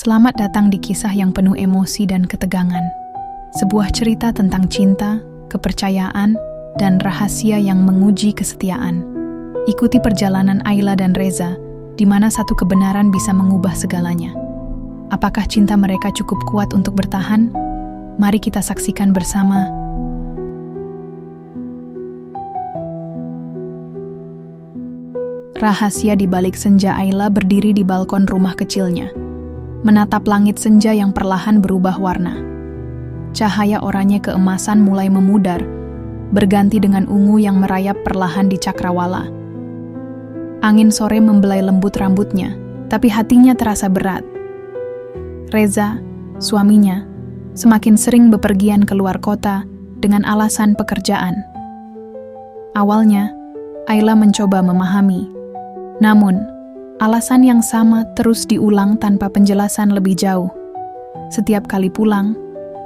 Selamat datang di kisah yang penuh emosi dan ketegangan. Sebuah cerita tentang cinta, kepercayaan, dan rahasia yang menguji kesetiaan. Ikuti perjalanan Ayla dan Reza, di mana satu kebenaran bisa mengubah segalanya. Apakah cinta mereka cukup kuat untuk bertahan? Mari kita saksikan bersama. Rahasia di balik senja. Ayla berdiri di balkon rumah kecilnya, menatap langit senja yang perlahan berubah warna. Cahaya oranye keemasan mulai memudar, berganti dengan ungu yang merayap perlahan di cakrawala. Angin sore membelai lembut rambutnya, tapi hatinya terasa berat. Reza, suaminya, semakin sering bepergian keluar kota dengan alasan pekerjaan. Awalnya, Ayla mencoba memahami, namun alasan yang sama terus diulang tanpa penjelasan lebih jauh. Setiap kali pulang,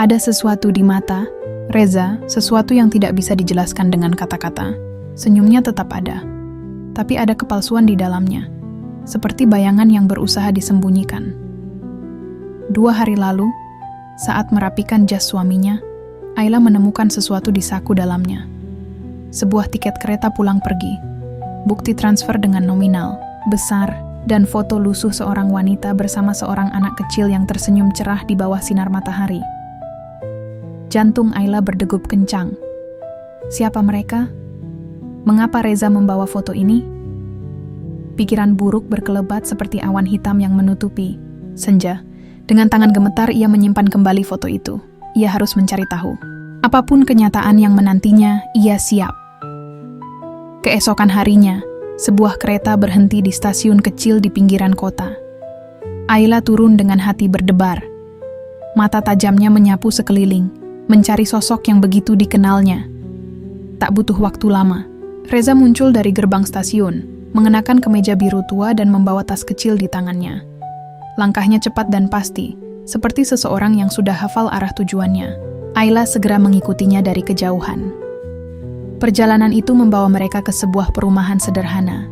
ada sesuatu di mata Reza, sesuatu yang tidak bisa dijelaskan dengan kata-kata. Senyumnya tetap ada, tapi ada kepalsuan di dalamnya, seperti bayangan yang berusaha disembunyikan. 2 hari lalu, saat merapikan jas suaminya, Ayla menemukan sesuatu di saku dalamnya. Sebuah tiket kereta pulang pergi, bukti transfer dengan nominal besar, dan foto lusuh seorang wanita bersama seorang anak kecil yang tersenyum cerah di bawah sinar matahari. Jantung Ayla berdegup kencang. Siapa mereka? Mengapa Reza membawa foto ini? Pikiran buruk berkelebat seperti awan hitam yang menutupi senja. Dengan tangan gemetar ia menyimpan kembali foto itu. Ia harus mencari tahu. Apapun kenyataan yang menantinya, ia siap. Keesokan harinya, sebuah kereta berhenti di stasiun kecil di pinggiran kota. Ayla turun dengan hati berdebar. Mata tajamnya menyapu sekeliling, mencari sosok yang begitu dikenalnya. Tak butuh waktu lama, Reza muncul dari gerbang stasiun, mengenakan kemeja biru tua dan membawa tas kecil di tangannya. Langkahnya cepat dan pasti, seperti seseorang yang sudah hafal arah tujuannya. Ayla segera mengikutinya dari kejauhan. Perjalanan itu membawa mereka ke sebuah perumahan sederhana.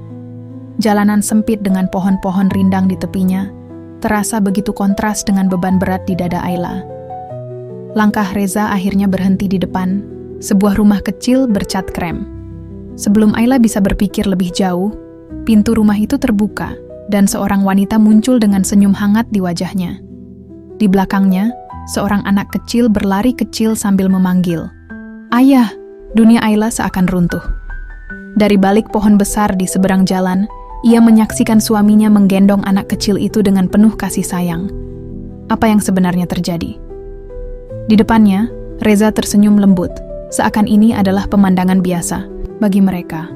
Jalanan sempit dengan pohon-pohon rindang di tepinya, terasa begitu kontras dengan beban berat di dada Ayla. Langkah Reza akhirnya berhenti di depan, sebuah rumah kecil bercat krem. Sebelum Ayla bisa berpikir lebih jauh, pintu rumah itu terbuka, dan seorang wanita muncul dengan senyum hangat di wajahnya. Di belakangnya, seorang anak kecil berlari kecil sambil memanggil, "Ayah!" Dunia Ayla seakan runtuh. Dari balik pohon besar di seberang jalan, ia menyaksikan suaminya menggendong anak kecil itu dengan penuh kasih sayang. Apa yang sebenarnya terjadi? Di depannya, Reza tersenyum lembut, seakan ini adalah pemandangan biasa bagi mereka.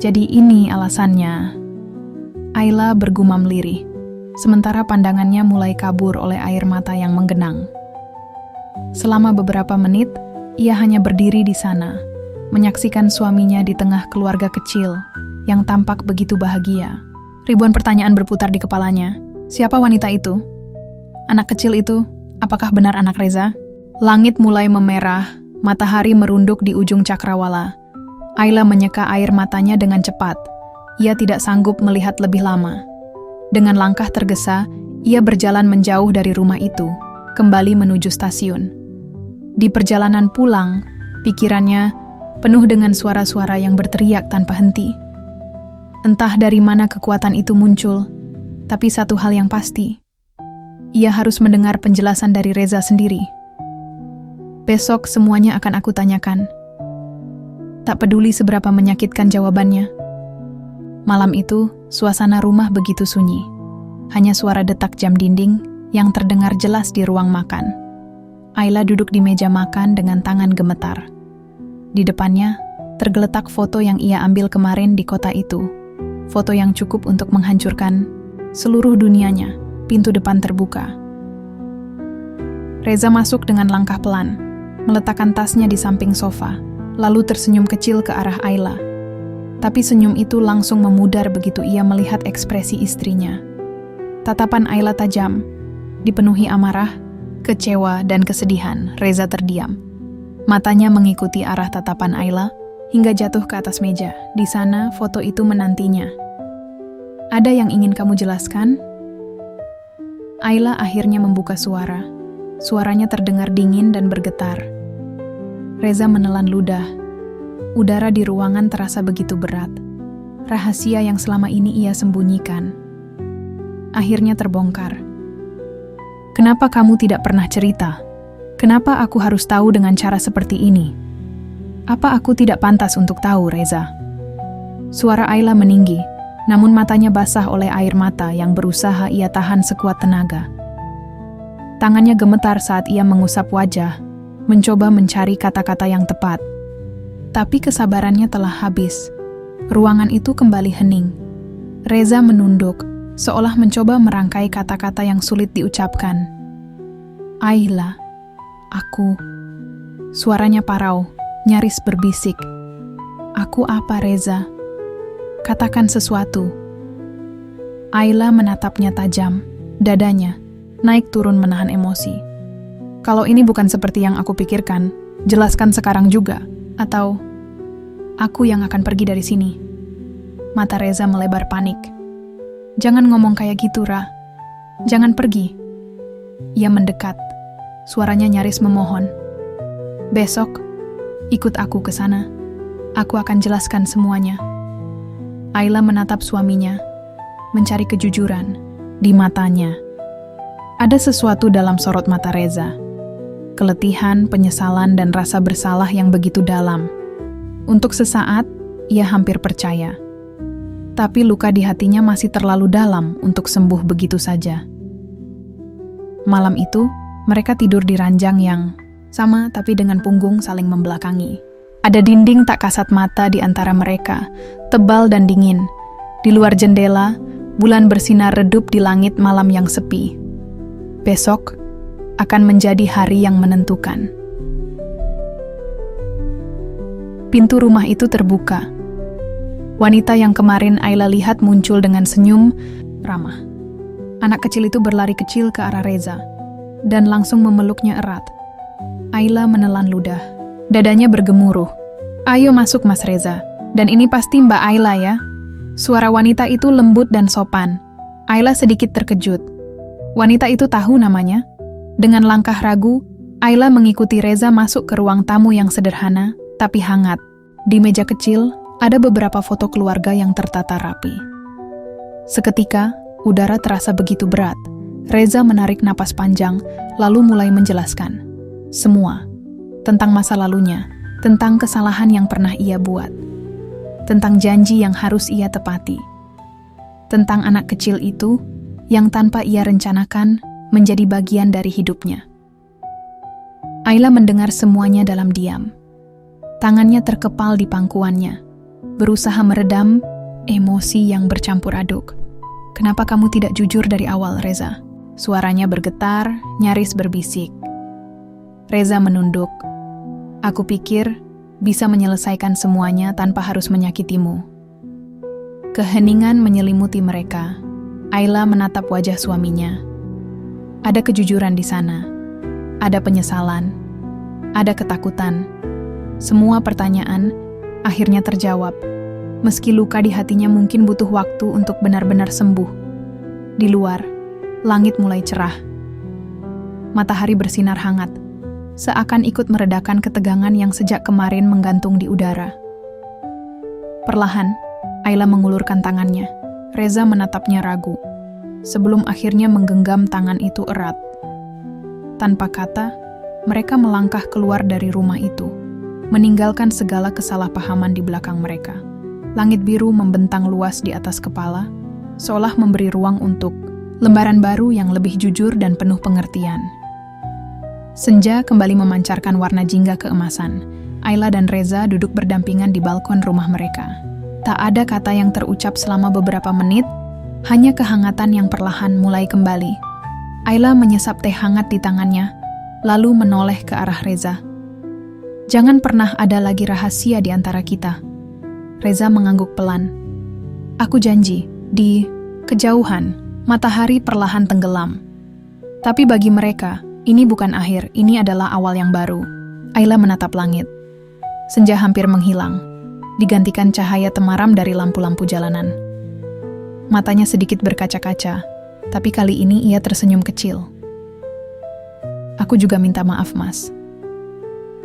Jadi ini alasannya. Ayla bergumam lirih, sementara pandangannya mulai kabur oleh air mata yang menggenang. Selama beberapa menit, ia hanya berdiri di sana, menyaksikan suaminya di tengah keluarga kecil yang tampak begitu bahagia. Ribuan pertanyaan berputar di kepalanya. Siapa wanita itu? Anak kecil itu, apakah benar anak Reza? Langit mulai memerah, matahari merunduk di ujung cakrawala. Ayla menyeka air matanya dengan cepat. Ia tidak sanggup melihat lebih lama. Dengan langkah tergesa, ia berjalan menjauh dari rumah itu, kembali menuju stasiun. Di perjalanan pulang, pikirannya penuh dengan suara-suara yang berteriak tanpa henti. Entah dari mana kekuatan itu muncul, tapi satu hal yang pasti, ia harus mendengar penjelasan dari Reza sendiri. Besok semuanya akan aku tanyakan. Tak peduli seberapa menyakitkan jawabannya. Malam itu, suasana rumah begitu sunyi. Hanya suara detak jam dinding yang terdengar jelas di ruang makan. Ayla duduk di meja makan dengan tangan gemetar. Di depannya, tergeletak foto yang ia ambil kemarin di kota itu. Foto yang cukup untuk menghancurkan seluruh dunianya. Pintu depan terbuka. Reza masuk dengan langkah pelan, meletakkan tasnya di samping sofa, lalu tersenyum kecil ke arah Ayla. Tapi senyum itu langsung memudar begitu ia melihat ekspresi istrinya. Tatapan Ayla tajam, dipenuhi amarah, kecewa, dan kesedihan. Reza terdiam. Matanya mengikuti arah tatapan Ayla hingga jatuh ke atas meja. Di sana, foto itu menantinya. "Ada yang ingin kamu jelaskan?" Ayla akhirnya membuka suara. Suaranya terdengar dingin dan bergetar. Reza menelan ludah. Udara di ruangan terasa begitu berat. Rahasia yang selama ini ia sembunyikan akhirnya terbongkar. Kenapa kamu tidak pernah cerita? Kenapa aku harus tahu dengan cara seperti ini? Apa aku tidak pantas untuk tahu, Reza? Suara Ayla meninggi, namun matanya basah oleh air mata yang berusaha ia tahan sekuat tenaga. Tangannya gemetar saat ia mengusap wajah, mencoba mencari kata-kata yang tepat. Tapi kesabarannya telah habis. Ruangan itu kembali hening. Reza menunduk, seolah mencoba merangkai kata-kata yang sulit diucapkan. Ayla, aku. Suaranya parau, nyaris berbisik. Aku apa, Reza? Katakan sesuatu. Ayla menatapnya tajam, dadanya naik turun menahan emosi. Kalau ini bukan seperti yang aku pikirkan, jelaskan sekarang juga, atau aku yang akan pergi dari sini. Mata Reza melebar panik. Jangan ngomong kayak gitu, Ra. Jangan pergi. Ia mendekat, suaranya nyaris memohon. Besok, ikut aku ke sana. Aku akan jelaskan semuanya. Ayla menatap suaminya, mencari kejujuran di matanya. Ada sesuatu dalam sorot mata Reza. Keletihan, penyesalan, dan rasa bersalah yang begitu dalam. Untuk sesaat, ia hampir percaya. Tapi luka di hatinya masih terlalu dalam untuk sembuh begitu saja. Malam itu, mereka tidur di ranjang yang sama tapi dengan punggung saling membelakangi. Ada dinding tak kasat mata di antara mereka, tebal dan dingin. Di luar jendela, bulan bersinar redup di langit malam yang sepi. Besok akan menjadi hari yang menentukan. Pintu rumah itu terbuka. Wanita yang kemarin Ayla lihat muncul dengan senyum ramah. Anak kecil itu berlari kecil ke arah Reza dan langsung memeluknya erat. Ayla menelan ludah. Dadanya bergemuruh. Ayo masuk, Mas Reza. Dan ini pasti Mbak Ayla ya. Suara wanita itu lembut dan sopan. Ayla sedikit terkejut. Wanita itu tahu namanya. Dengan langkah ragu, Ayla mengikuti Reza masuk ke ruang tamu yang sederhana, tapi hangat. Di meja kecil, ada beberapa foto keluarga yang tertata rapi. Seketika, udara terasa begitu berat. Reza menarik napas panjang, lalu mulai menjelaskan. Semua. Tentang masa lalunya, tentang kesalahan yang pernah ia buat, tentang janji yang harus ia tepati, tentang anak kecil itu yang tanpa ia rencanakan menjadi bagian dari hidupnya. Ayla mendengar semuanya dalam diam. Tangannya terkepal di pangkuannya, berusaha meredam emosi yang bercampur aduk. Kenapa kamu tidak jujur dari awal, Reza? Suaranya bergetar, nyaris berbisik. Reza menunduk. Aku pikir bisa menyelesaikan semuanya tanpa harus menyakitimu. Keheningan menyelimuti mereka. Ayla menatap wajah suaminya. Ada kejujuran di sana. Ada penyesalan. Ada ketakutan. Semua pertanyaan akhirnya terjawab. Meski luka di hatinya mungkin butuh waktu untuk benar-benar sembuh. Di luar, langit mulai cerah. Matahari bersinar hangat, seakan ikut meredakan ketegangan yang sejak kemarin menggantung di udara. Perlahan, Ayla mengulurkan tangannya. Reza menatapnya ragu, sebelum akhirnya menggenggam tangan itu erat. Tanpa kata, mereka melangkah keluar dari rumah itu, meninggalkan segala kesalahpahaman di belakang mereka. Langit biru membentang luas di atas kepala, seolah memberi ruang untuk lembaran baru yang lebih jujur dan penuh pengertian. Senja kembali memancarkan warna jingga keemasan. Ayla dan Reza duduk berdampingan di balkon rumah mereka. Tak ada kata yang terucap selama beberapa menit, hanya kehangatan yang perlahan mulai kembali. Ayla menyesap teh hangat di tangannya, lalu menoleh ke arah Reza. Jangan pernah ada lagi rahasia di antara kita. Reza mengangguk pelan. Aku janji, di kejauhan, matahari perlahan tenggelam. Tapi bagi mereka, ini bukan akhir, ini adalah awal yang baru. Ayla menatap langit. Senja hampir menghilang, digantikan cahaya temaram dari lampu-lampu jalanan. Matanya sedikit berkaca-kaca. Tapi kali ini ia tersenyum kecil. Aku juga minta maaf, Mas.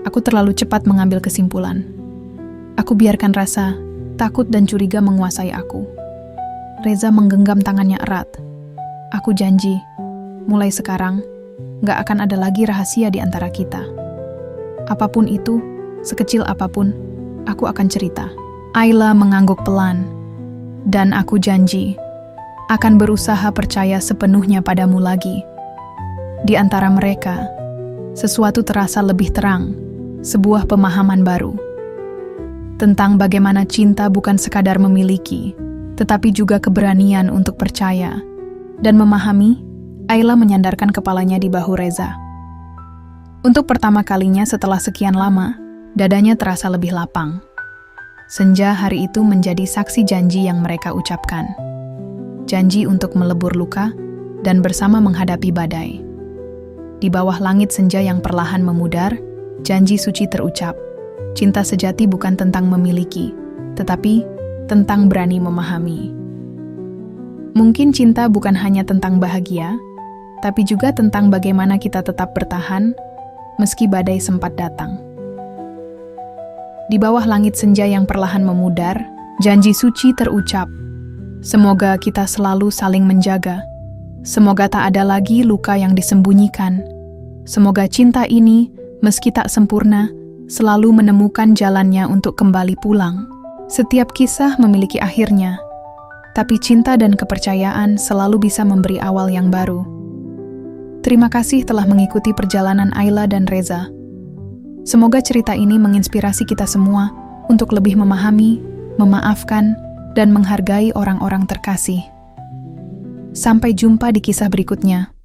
Aku terlalu cepat mengambil kesimpulan. Aku biarkan rasa takut dan curiga menguasai aku. Reza menggenggam tangannya erat. Aku janji, mulai sekarang, gak akan ada lagi rahasia di antara kita. Apapun itu, sekecil apapun, aku akan cerita. Ayla mengangguk pelan. Dan aku janji, akan berusaha percaya sepenuhnya padamu lagi. Di antara mereka, sesuatu terasa lebih terang, sebuah pemahaman baru. Tentang bagaimana cinta bukan sekadar memiliki, tetapi juga keberanian untuk percaya. Dan memahami, Ayla menyandarkan kepalanya di bahu Reza. Untuk pertama kalinya setelah sekian lama, dadanya terasa lebih lapang. Senja hari itu menjadi saksi janji yang mereka ucapkan. Janji untuk melebur luka dan bersama menghadapi badai. Di bawah langit senja yang perlahan memudar, janji suci terucap. Cinta sejati bukan tentang memiliki, tetapi tentang berani memahami. Mungkin cinta bukan hanya tentang bahagia, tapi juga tentang bagaimana kita tetap bertahan meski badai sempat datang. Di bawah langit senja yang perlahan memudar, janji suci terucap. Semoga kita selalu saling menjaga. Semoga tak ada lagi luka yang disembunyikan. Semoga cinta ini, meski tak sempurna, selalu menemukan jalannya untuk kembali pulang. Setiap kisah memiliki akhirnya, tapi cinta dan kepercayaan selalu bisa memberi awal yang baru. Terima kasih telah mengikuti perjalanan Ayla dan Reza. Semoga cerita ini menginspirasi kita semua untuk lebih memahami, memaafkan, dan menghargai orang-orang terkasih. Sampai jumpa di kisah berikutnya.